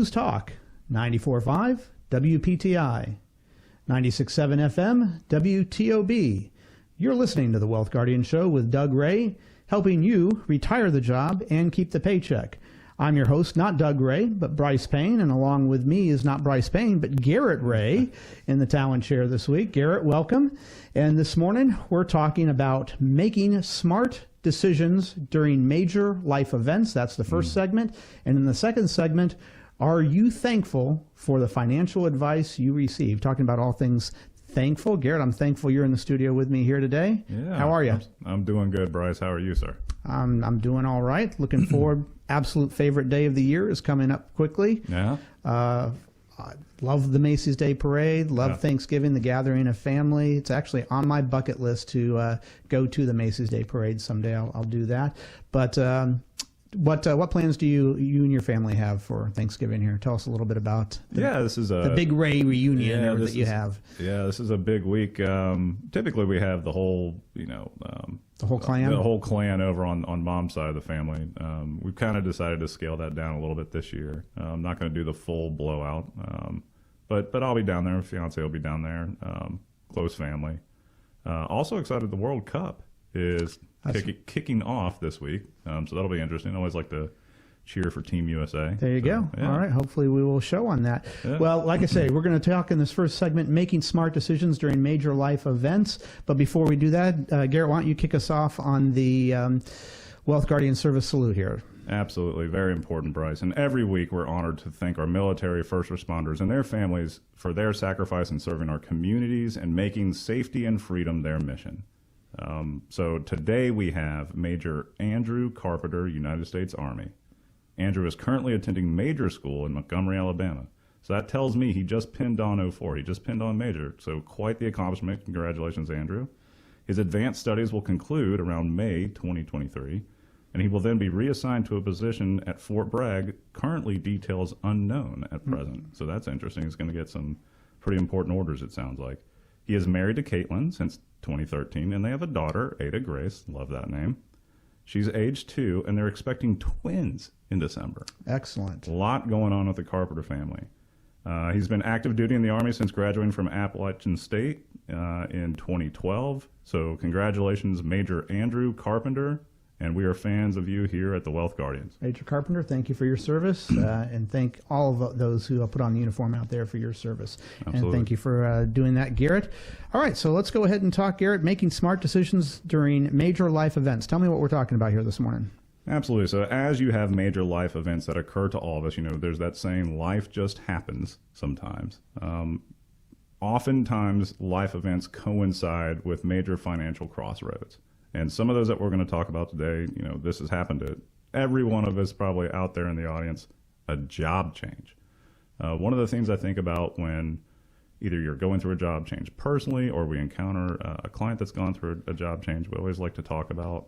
News Talk, 94.5 WPTI, 96.7 FM WTOB. You're listening to The Wealth Guardian Show with Doug Ray, helping you retire the job and keep the paycheck. I'm your host, not Doug Ray, but Brice Payne, and along with me is not Brice Payne, but Garrett Ray in the talent chair this week. Garrett, welcome. And this morning, we're talking about making smart decisions during major life events. That's the first segment. And in the second segment, are you thankful for the financial advice you receive? Talking about all things thankful. Garrett, I'm thankful you're in the studio with me here today. Yeah. How are you? I'm doing good, Brice. How are you, sir? I'm doing all right. Looking forward. Absolute favorite day of the year is coming up quickly. Yeah. I love the Macy's Day Parade. Love Thanksgiving, the gathering of family. It's actually on my bucket list to go to the Macy's Day Parade someday. I'll do that. But what plans do you and your family have for Thanksgiving here? Tell us a little bit about this is the big Ray reunion that you have. Yeah, this is a big week. Typically, we have the whole, the whole clan? The whole clan over on mom's side of the family. We've kind of decided to scale that down a little bit this year. I'm not going to do the full blowout, but I'll be down there. My fiance will be down there. Close family. Also excited the World Cup is kicking off this week, so that'll be interesting. I always like to cheer for Team USA. There you go. Yeah. All right. Hopefully we will show on that. Yeah. Well, like I say, we're going to talk in this first segment, making smart decisions during major life events. But before we do that, Garrett, why don't you kick us off on the Wealth Guardian Service Salute here? Absolutely. Very important, Brice. And every week we're honored to thank our military first responders and their families for their sacrifice in serving our communities and making safety and freedom their mission. So today we have Major Andrew Carpenter, United States Army. Andrew is currently attending Major School in Montgomery, Alabama. So that tells me he just pinned on 04. He just pinned on Major. So quite the accomplishment. Congratulations, Andrew. His advanced studies will conclude around May 2023, and he will then be reassigned to a position at Fort Bragg, currently details unknown at present. So that's interesting. He's going to get some pretty important orders, it sounds like. He is married to Caitlin since 2013, and they have a daughter, Ada Grace. Love that name. She's age 2, and they're expecting twins in December. Excellent. A lot going on with the Carpenter family. He's been active duty in the Army since graduating from Appalachian State in 2012. So congratulations, Major Andrew Carpenter. And we are fans of you here at the Wealth Guardians. Major Carpenter, thank you for your service, and thank all of those who put on the uniform out there for your service. Absolutely. And thank you for doing that, Garrett. All right, so let's go ahead and talk, Garrett, making smart decisions during major life events. Tell me what we're talking about here this morning. Absolutely. So as you have major life events that occur to all of us, there's that saying, life just happens sometimes. Oftentimes, life events coincide with major financial crossroads. And some of those that we're going to talk about today, this has happened to every one of us probably out there in the audience, a job change. One of the things I think about when either you're going through a job change personally or we encounter a client that's gone through a job change, we always like to talk about,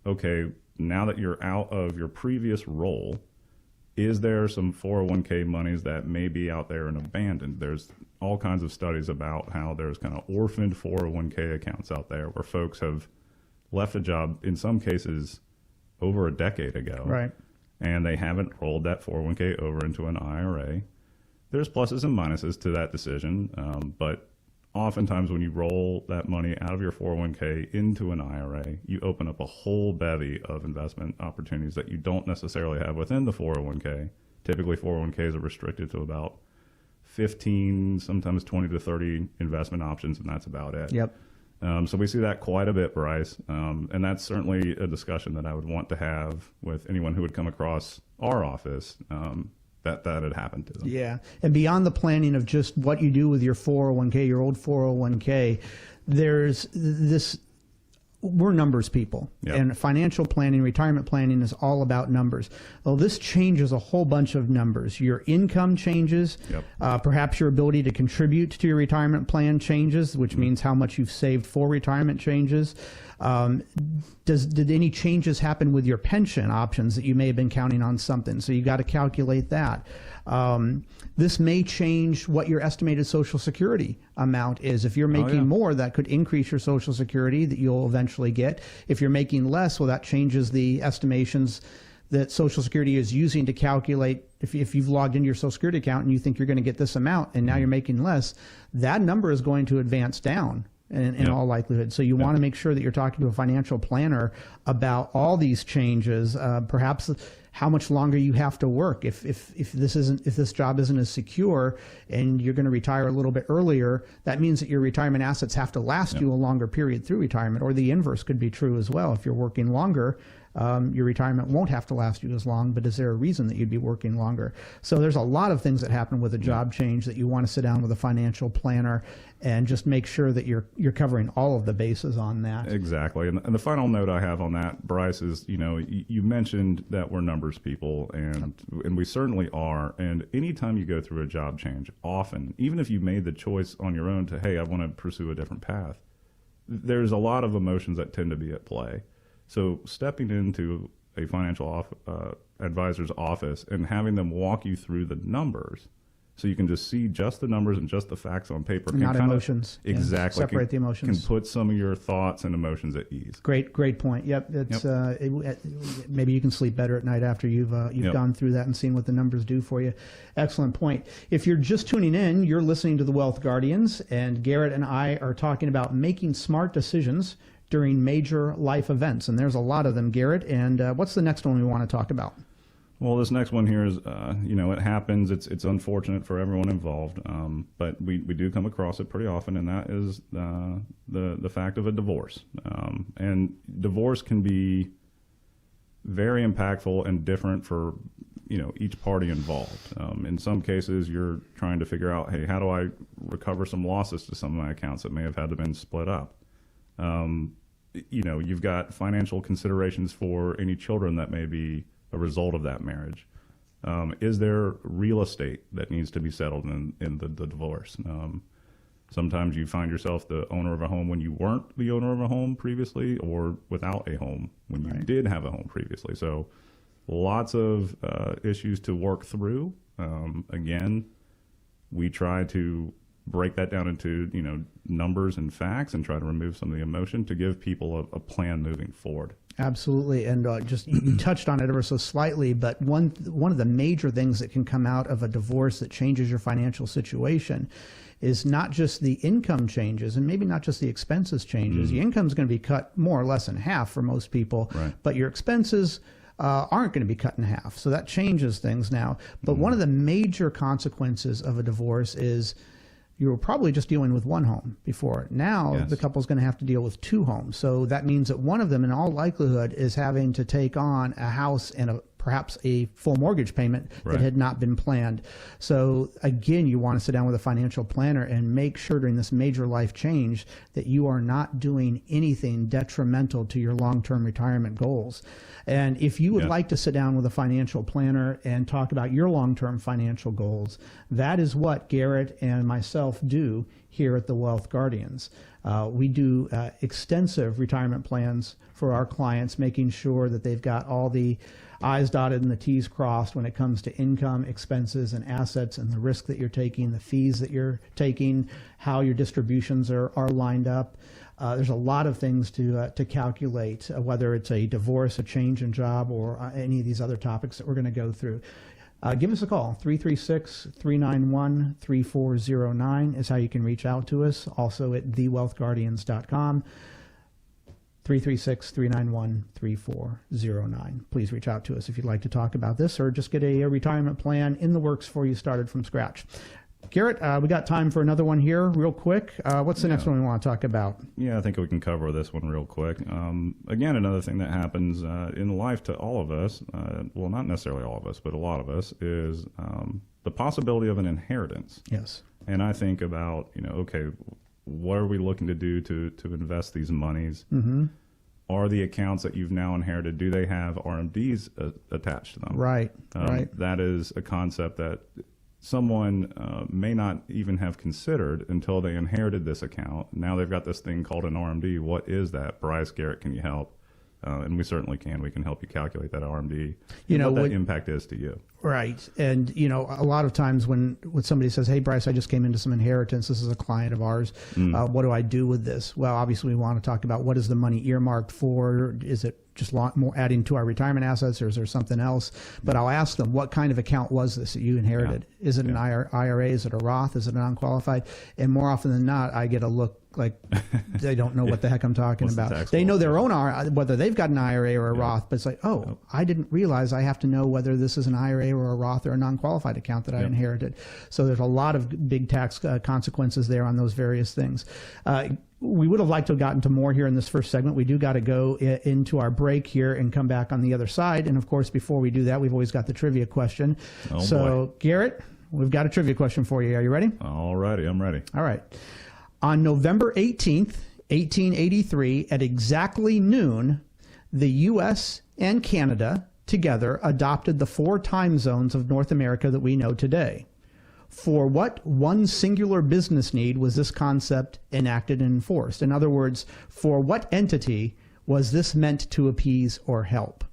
okay, now that you're out of your previous role, is there some 401k monies that may be out there and abandoned? There's all kinds of studies about how there's kind of orphaned 401k accounts out there where folks have left a job, in some cases, over a decade ago. Right. And they haven't rolled that 401k over into an IRA. There's pluses and minuses to that decision, but oftentimes when you roll that money out of your 401k into an IRA, you open up a whole bevy of investment opportunities that you don't necessarily have within the 401k. Typically, 401ks are restricted to about 15, sometimes 20 to 30 investment options, and that's about it. Yep. So we see that quite a bit, Brice, and that's certainly a discussion that I would want to have with anyone who would come across our office that had happened to them. Yeah, and beyond the planning of just what you do with your 401k, your old 401k, there's this. We're numbers people, Yep. And financial planning, retirement planning is all about numbers. Well, this changes a whole bunch of numbers. Your income changes, Yep. Perhaps your ability to contribute to your retirement plan changes, which means how much you've saved for retirement changes. Did any changes happen with your pension options that you may have been counting on something? So you got to calculate that. This may change what your estimated Social Security amount is. If you're making more, that could increase your Social Security that you'll eventually get. If you're making less, well, that changes the estimations that Social Security is using to calculate if you've logged into your Social Security account and you think you're going to get this amount and now you're making less, that number is going to advance down in all likelihood. So you want to make sure that you're talking to a financial planner about all these changes, perhaps how much longer you have to work. If this job isn't as secure and you're going to retire a little bit earlier, that means that your retirement assets have to last you a longer period through retirement, or the inverse could be true as well. If you're working longer, your retirement won't have to last you as long, but is there a reason that you'd be working longer? So there's a lot of things that happen with a job change that you want to sit down with a financial planner and just make sure that you're covering all of the bases on that. Exactly. And the final note I have on that, Brice, is, you mentioned that we're numbers people, and we certainly are. And anytime you go through a job change, often, even if you made the choice on your own to, hey, I want to pursue a different path, there's a lot of emotions that tend to be at play. So stepping into a financial advisor's office and having them walk you through the numbers, so you can just see just the numbers and just the facts on paper. Not emotions. Exactly. Separate the emotions. Can put some of your thoughts and emotions at ease. Great point. Yep. It's maybe you can sleep better at night after you've gone through that and seen what the numbers do for you. Excellent point. If you're just tuning in, you're listening to the Wealth Guardians, and Garrett and I are talking about making smart decisions during major life events. And there's a lot of them, Garrett. And what's the next one we want to talk about? Well, this next one here is, it happens. It's unfortunate for everyone involved, but we do come across it pretty often, and that is the fact of a divorce. And divorce can be very impactful and different for each party involved. In some cases, you're trying to figure out, hey, how do I recover some losses to some of my accounts that may have had to been split up? You've got financial considerations for any children that may be a result of that marriage. Is there real estate that needs to be settled in the divorce? Sometimes you find yourself the owner of a home when you weren't the owner of a home previously, or without a home when you did have a home previously. So lots of issues to work through. Again, we try to break that down into numbers and facts and try to remove some of the emotion to give people a plan moving forward. Absolutely. And just you touched on it ever so slightly, but one of the major things that can come out of a divorce that changes your financial situation is not just the income changes, and maybe not just the expenses changes. The income is going to be cut more or less in half for most people, but your expenses aren't going to be cut in half. So that changes things now. But one of the major consequences of a divorce is you were probably just dealing with one home before. Now the couple's going to have to deal with two homes. So that means that one of them, in all likelihood, is having to take on a house and perhaps a full mortgage payment that had not been planned. So again, you want to sit down with a financial planner and make sure during this major life change that you are not doing anything detrimental to your long-term retirement goals. And if you would like to sit down with a financial planner and talk about your long-term financial goals, that is what Garrett and myself do here at the Wealth Guardians. We do extensive retirement plans for our clients, making sure that they've got all the I's dotted and the T's crossed when it comes to income, expenses, and assets, and the risk that you're taking, the fees that you're taking, how your distributions are lined up. There's a lot of things to calculate, whether it's a divorce, a change in job, or any of these other topics that we're going to go through. Give us a call. 336-391-3409 is how you can reach out to us. Also at thewealthguardians.com. 336-391-3409. Please reach out to us if you'd like to talk about this or just get a retirement plan in the works for you started from scratch. Garrett, we got time for another one here real quick. What's the next one we want to talk about? Yeah, I think we can cover this one real quick. Again, another thing that happens in life to all of us, well, not necessarily all of us, but a lot of us, is the possibility of an inheritance. Yes. And I think about, okay, what are we looking to do to invest these monies? Are the accounts that you've now inherited, do they have RMDs attached to them? Right, right. That is a concept that someone may not even have considered until they inherited this account. Now they've got this thing called an RMD. What is that? Brice, Garrett, can you help? And we certainly can. We can help you calculate that RMD, what that impact is to you. Right. And, a lot of times when somebody says, hey, Brice, I just came into some inheritance. This is a client of ours. What do I do with this? Well, obviously, we want to talk about what is the money earmarked for? Is it just more adding to our retirement assets, or is there something else? But I'll ask them, what kind of account was this that you inherited? Yeah. Is it an IRA? Is it a Roth? Is it non-qualified? And more often than not, I get a look like they don't know what the heck I'm talking about. They know their own, whether they've got an IRA or a Roth, but it's like, I didn't realize I have to know whether this is an IRA or a Roth or a non-qualified account that I inherited. So there's a lot of big tax consequences there on those various things. We would have liked to have gotten to more here in this first segment. We do got to go into our break here and come back on the other side. And of course, before we do that, we've always got the trivia question. Boy. Garrett, we've got a trivia question for you. Are you ready? All righty, I'm ready. All right. On November 18th, 1883, at exactly noon, the U.S. and Canada together adopted the 4 time zones of North America that we know today. For what one singular business need was this concept enacted and enforced? In other words, for what entity was this meant to appease or help?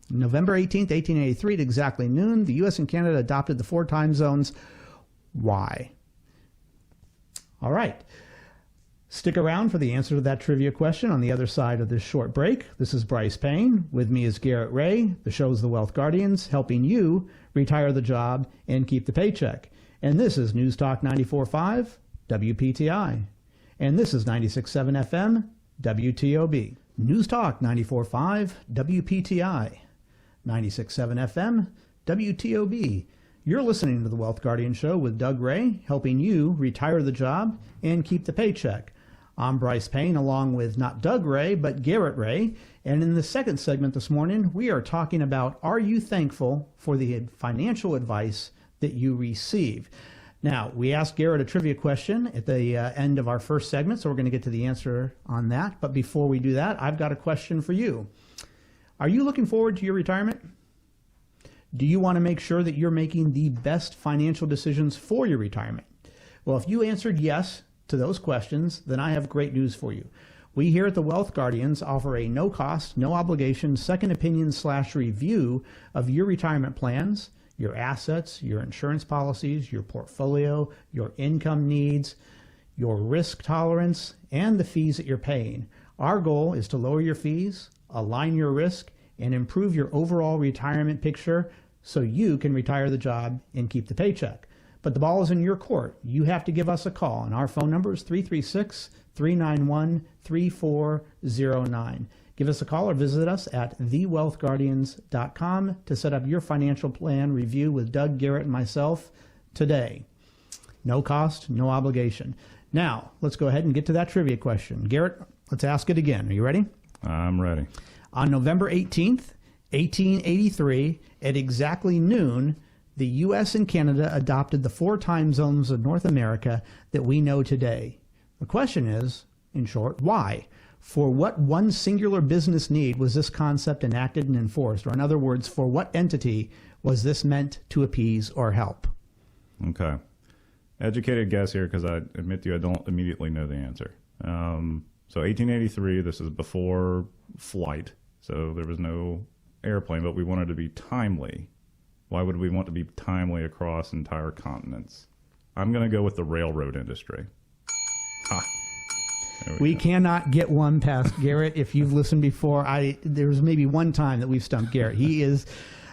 November 18th, 1883, at exactly noon, the U.S. and Canada adopted the 4 time zones. Why? All right. Stick around for the answer to that trivia question on the other side of this short break. This is Brice Payne. With me is Garrett Ray. The show is The Wealth Guardians, helping you retire the job and keep the paycheck. And this is News Talk 94.5 WPTI. And this is 96.7 FM WTOB. News Talk 94.5 WPTI. 96.7 FM WTOB. You're listening to The Wealth Guardian Show with Doug Ray, helping you retire the job and keep the paycheck. I'm Brice Payne, along with not Doug Ray, but Garrett Ray. And in the second segment this morning, we are talking about, are you thankful for the financial advice that you receive? Now, we asked Garrett a trivia question at the end of our first segment, so we're going to get to the answer on that. But before we do that, I've got a question for you. Are you looking forward to your retirement? Do you want to make sure that you're making the best financial decisions for your retirement? Well, if you answered yes to those questions, then I have great news for you. We here at the Wealth Guardians offer a no-cost, no-obligation second opinion/review of your retirement plans, your assets, your insurance policies, your portfolio, your income needs, your risk tolerance, and the fees that you're paying. Our goal is to lower your fees, align your risk, and improve your overall retirement picture so you can retire the job and keep the paycheck. But the ball is in your court. You have to give us a call, and our phone number is 336-391-3409. Give us a call or visit us at thewealthguardians.com to set up your financial plan review with Doug, Garrett, and myself today. No cost, no obligation. Now, let's go ahead and get to that trivia question. Garrett, let's ask it again. Are you ready? I'm ready. On November 18th, 1883, at exactly noon, the U.S. and Canada adopted the 4 time zones of North America that we know today. The question is, in short, why? For what one singular business need was this concept enacted and enforced? Or in other words, for what entity was this meant to appease or help? Okay. Educated guess here, because I admit to you I don't immediately know the answer. So 1883, this is before flight, so there was no airplane, but we wanted to be timely. Why would we want to be timely across entire continents? I'm going to go with the railroad industry. Ha. We cannot get one past Garrett. If you've listened before, there was maybe one time that we've stumped Garrett. He is,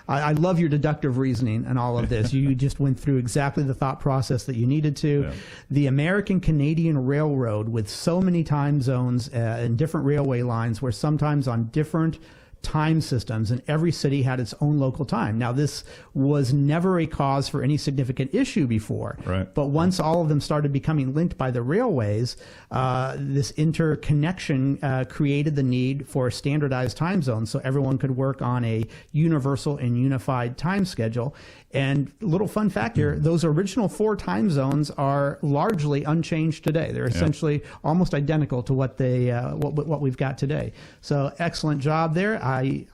I love your deductive reasoning and all of this. You just went through exactly the thought process that you needed to. Yeah. The American-Canadian Railroad, with so many time zones and different railway lines, were sometimes on different time systems, and every city had its own local time. Now, this was never a cause for any significant issue before, right. But once all of them started becoming linked by the railways, this interconnection created the need for a standardized time zone so everyone could work on a universal and unified time schedule. And little fun fact here, those original 4 time zones are largely unchanged today. They're essentially almost identical to what they what we've got today. So excellent job there. I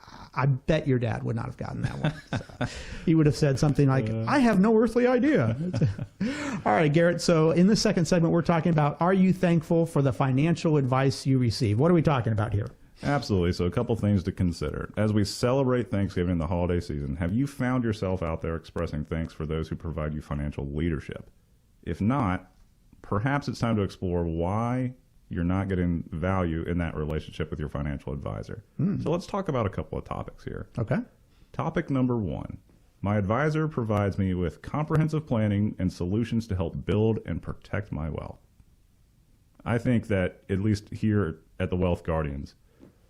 bet your dad would not have gotten that one. So he would have said something like, I have no earthly idea. All right, Garrett. So in the second segment, we're talking about, are you thankful for the financial advice you receive? What are we talking about here? Absolutely. So a couple things to consider. As we celebrate Thanksgiving and the holiday season, have you found yourself out there expressing thanks for those who provide you financial leadership? If not, perhaps it's time to explore why you're not getting value in that relationship with your financial advisor. So let's talk about a couple of topics here. Okay. Topic number 1. My advisor provides me with comprehensive planning and solutions to help build and protect my wealth. I think that, at least here at the Wealth Guardians,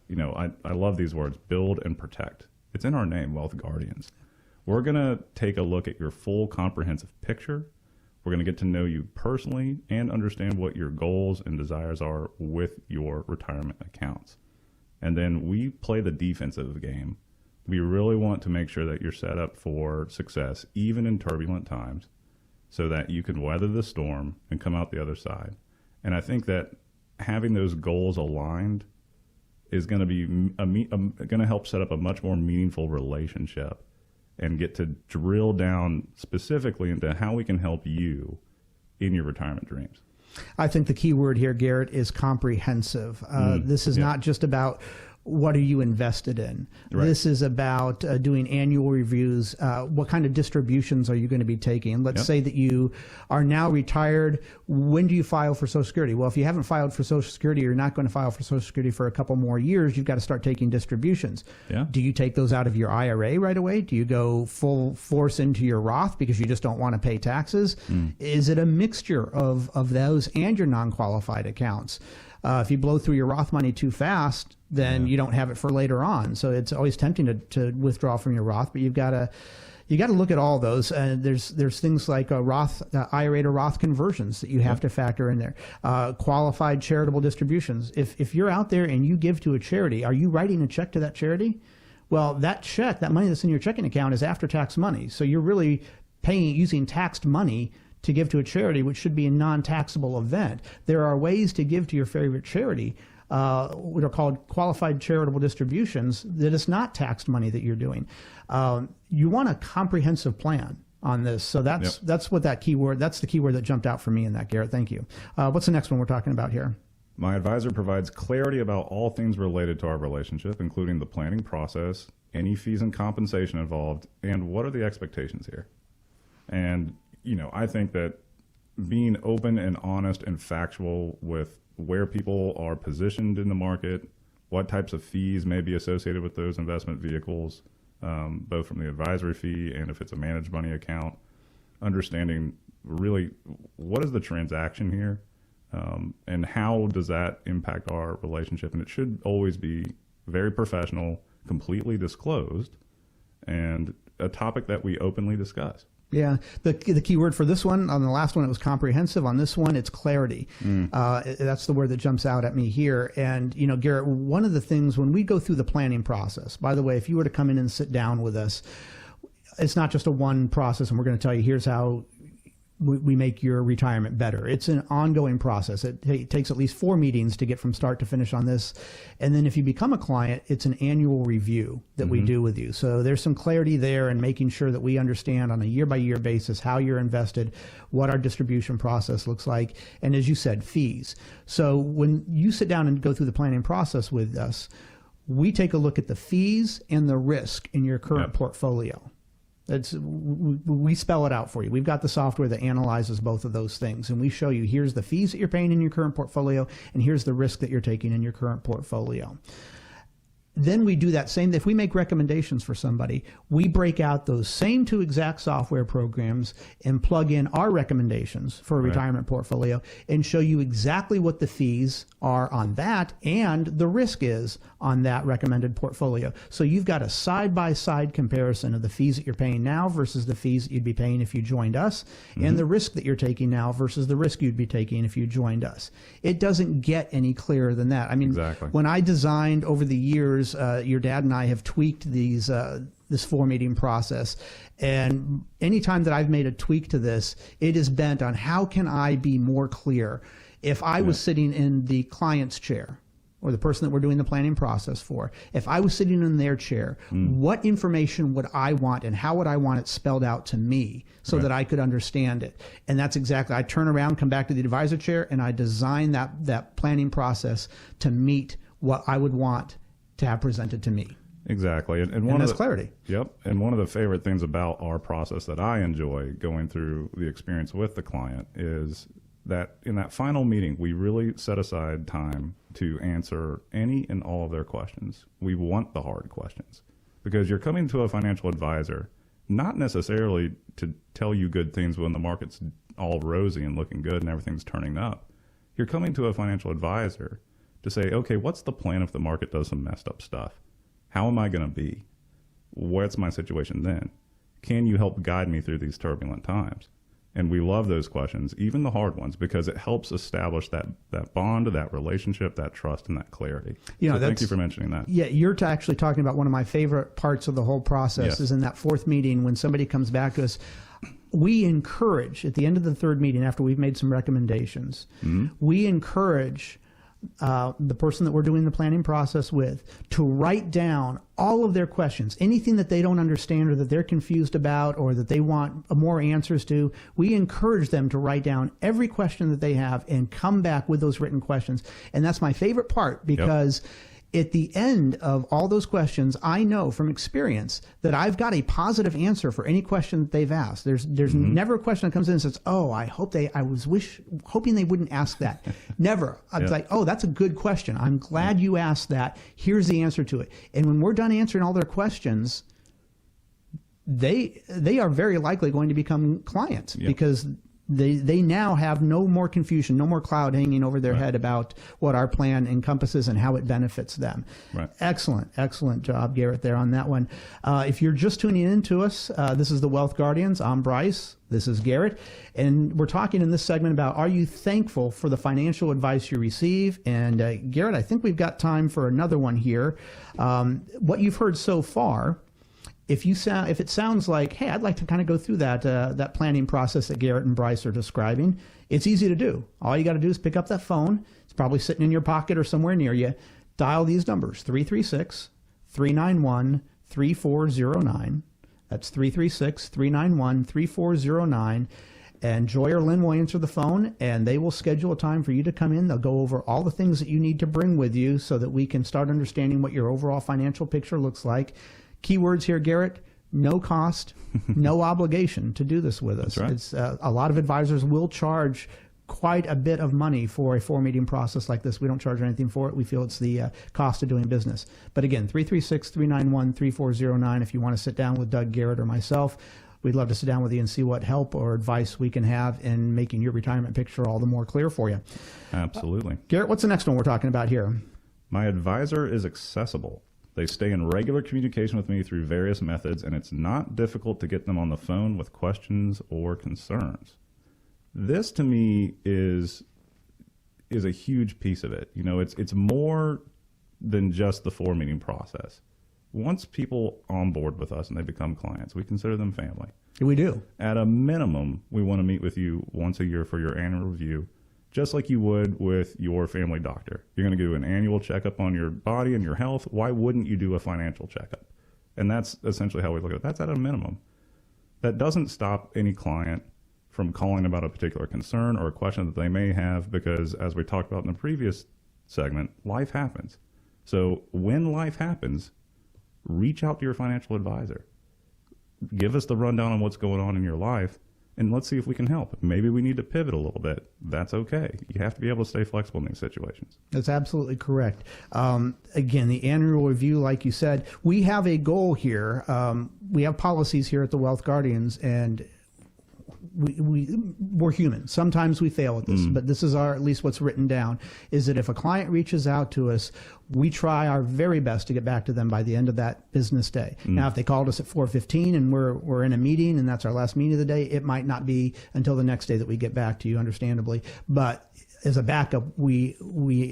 I love these words, build and protect. It's in our name, Wealth Guardians. We're going to take a look at your full comprehensive picture. We're going to get to know you personally and understand what your goals and desires are with your retirement accounts. And then we play the defensive game. We really want to make sure that you're set up for success, even in turbulent times, so that you can weather the storm and come out the other side. And I think that having those goals aligned is going to be going to help set up a much more meaningful relationship and get to drill down specifically into how we can help you in your retirement dreams. I think the key word here, Garrett, is comprehensive. This is not just about what are you invested in. Right. This is about doing annual reviews. What kind of distributions are you going to be taking? Let's say that you are now retired. When do you file for Social Security? Well, if you haven't filed for Social Security, you're not going to file for Social Security for a couple more years. You've got to start taking distributions. Yeah. Do you take those out of your IRA right away? Do you go full force into your Roth because you just don't want to pay taxes? Is it a mixture of those and your non-qualified accounts? If you blow through your Roth money too fast, then you don't have it for later on. So it's always tempting to withdraw from your Roth, but you got to look at all those. There's things like IRA to Roth conversions that you have to factor in there. Qualified charitable distributions. If you're out there and you give to a charity, are you writing a check to that charity? Well, that money that's in your checking account is after-tax money. So you're really using taxed money to give to a charity, which should be a non-taxable event. There are ways to give to your favorite charity, what are called qualified charitable distributions, that is not taxed money that you're doing. You want a comprehensive plan on this. So that's what that keyword, that's the keyword that jumped out for me in that, Garrett. Thank you. What's the next one we're talking about here? My advisor provides clarity about all things related to our relationship, including the planning process, any fees and compensation involved, and what are the expectations here. And I think that being open and honest and factual with where people are positioned in the market, what types of fees may be associated with those investment vehicles, both from the advisory fee and if it's a managed money account, understanding really what is the transaction here, and how does that impact our relationship. And it should always be very professional, completely disclosed, and a topic that we openly discuss. Yeah, the key word for this one, on the last one, it was comprehensive. On this one, it's clarity. That's the word that jumps out at me here. And, Garrett, one of the things when we go through the planning process, by the way, if you were to come in and sit down with us, it's not just a one process and we're going to tell you here's how we make your retirement better. It's an ongoing process. It takes at least 4 meetings to get from start to finish on this. And then if you become a client, it's an annual review that we do with you. So there's some clarity there and making sure that we understand on a year-by-year basis how you're invested, what our distribution process looks like, and as you said, fees. So when you sit down and go through the planning process with us, we take a look at the fees and the risk in your current portfolio. We spell it out for you. We've got the software that analyzes both of those things, and we show you here's the fees that you're paying in your current portfolio, and here's the risk that you're taking in your current portfolio. Then we do that same, if we make recommendations for somebody, we break out those same 2 exact software programs and plug in our recommendations for a retirement portfolio and show you exactly what the fees are on that and the risk is on that recommended portfolio. So you've got a side-by-side comparison of the fees that you're paying now versus the fees that you'd be paying if you joined us, and the risk that you're taking now versus the risk you'd be taking if you joined us. It doesn't get any clearer than that. I mean, when I designed over the years, your dad and I have tweaked this 4-meeting process, and anytime that I've made a tweak to this, it is bent on how can I be more clear. If I was sitting in the client's chair, or the person that we're doing the planning process for, if I was sitting in their chair, what information would I want and how would I want it spelled out to me so that I could understand it? And that's exactly, I turn around, come back to the advisor chair, and I design that planning process to meet what I would want to have presented to me. Exactly. And that's clarity. Yep. And one of the favorite things about our process that I enjoy going through the experience with the client is that in that final meeting, we really set aside time to answer any and all of their questions. We want the hard questions because you're coming to a financial advisor, not necessarily to tell you good things when the market's all rosy and looking good and everything's turning up. You're coming to a financial advisor to say, okay, what's the plan if the market does some messed up stuff? How am I going to be? What's my situation then? Can you help guide me through these turbulent times? And we love those questions, even the hard ones, because it helps establish that bond, that relationship, that trust, and that clarity. So thank you for mentioning that. Yeah, you're actually talking about one of my favorite parts of the whole process. Yes. Is in that fourth meeting when somebody comes back to us. We encourage, at the end of the third meeting, after we've made some recommendations, we encourage the person that we're doing the planning process with to write down all of their questions, anything that they don't understand or that they're confused about or that they want more answers to. We encourage them to write down every question that they have and come back with those written questions. And that's my favorite part because at the end of all those questions, I know from experience that I've got a positive answer for any question that they've asked. There's never a question that comes in and says, "Oh, I was hoping they wouldn't ask that." Never. I'm like, "Oh, that's a good question. I'm glad you asked that. Here's the answer to it." And when we're done answering all their questions, they are very likely going to become clients because they now have no more confusion, no more cloud hanging over their head about what our plan encompasses and how it benefits them. Right. Excellent job, Garrett, there on that one. If you're just tuning in to us, this is the Wealth Guardians. I'm Brice. This is Garrett. And we're talking in this segment about, are you thankful for the financial advice you receive? And Garrett, I think we've got time for another one here. What you've heard so far, if it sounds like, hey, I'd like to kind of go through that planning process that Garrett and Brice are describing, it's easy to do. All you got to do is pick up that phone. It's probably sitting in your pocket or somewhere near you. Dial these numbers, 336-391-3409. That's 336-391-3409. And Joy or Lynn will answer the phone, and they will schedule a time for you to come in. They'll go over all the things that you need to bring with you so that we can start understanding what your overall financial picture looks like. Keywords here, Garrett: no cost, no obligation to do this with us. Right. It's a lot of advisors will charge quite a bit of money for a 4-meeting process like this. We don't charge anything for it. We feel it's the cost of doing business. But again, 336-391-3409 if you want to sit down with Doug, Garrett, or myself. We'd love to sit down with you and see what help or advice we can have in making your retirement picture all the more clear for you. Absolutely. Garrett, what's the next one we're talking about here? My advisor is accessible. They stay in regular communication with me through various methods, and it's not difficult to get them on the phone with questions or concerns. This, to me, is a huge piece of it. You know, it's more than just the 4-meeting process. Once people onboard with us and they become clients, we consider them family. We do. At a minimum, we want to meet with you once a year for your annual review, just like you would with your family doctor. You're going to do an annual checkup on your body and your health. Why wouldn't you do a financial checkup? And that's essentially how we look at it. That's at a minimum. That doesn't stop any client from calling about a particular concern or a question that they may have because, as we talked about in the previous segment, life happens. So when life happens, reach out to your financial advisor. Give us the rundown on what's going on in your life, and let's see if we can help. Maybe we need to pivot a little bit. That's okay. You have to be able to stay flexible in these situations. That's absolutely correct. Again, the annual review, like you said, we have a goal here. We have policies here at the Wealth Guardians, and we're human. Sometimes we fail at this, but this is at least what's written down, is that if a client reaches out to us, we try our very best to get back to them by the end of that business day. Now, if they called us at 4:15 and we're in a meeting and that's our last meeting of the day, it might not be until the next day that we get back to you, understandably. But as a backup, we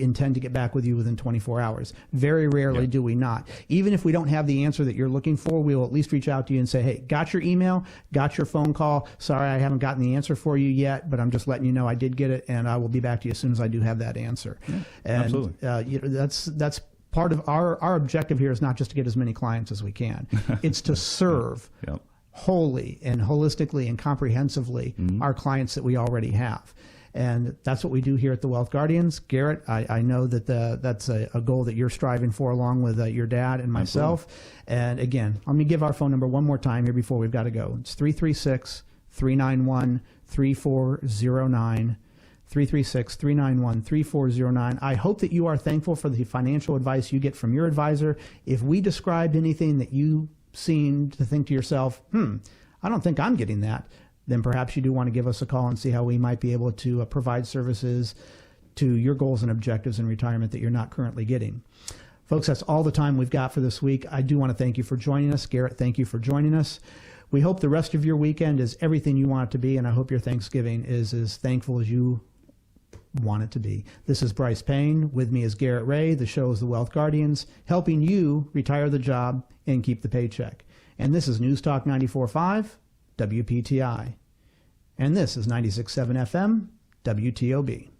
intend to get back with you within 24 hours. Very rarely do we not. Even if we don't have the answer that you're looking for, we will at least reach out to you and say, hey, got your email, got your phone call. Sorry, I haven't gotten the answer for you yet, but I'm just letting you know I did get it, and I will be back to you as soon as I do have that answer. And absolutely. That's part of our objective here is not just to get as many clients as we can. It's to serve wholly and holistically and comprehensively our clients that we already have. And that's what we do here at the Wealth Guardians. Garrett, I know that that's a goal that you're striving for along with your dad and myself. Absolutely. And again, let me give our phone number one more time here before we've got to go. It's 336-391-3409. 336-391-3409. I hope that you are thankful for the financial advice you get from your advisor. If we described anything that you seem to think to yourself, I don't think I'm getting that, then perhaps you do want to give us a call and see how we might be able to provide services to your goals and objectives in retirement that you're not currently getting. Folks, that's all the time we've got for this week. I do want to thank you for joining us. Garrett, thank you for joining us. We hope the rest of your weekend is everything you want it to be, and I hope your Thanksgiving is as thankful as you want it to be. This is Brice Payne. With me is Garrett Ray. The show is The Wealth Guardians, helping you retire the job and keep the paycheck. And this is News Talk 94.5, WPTI. And this is 96.7 FM, WTOB.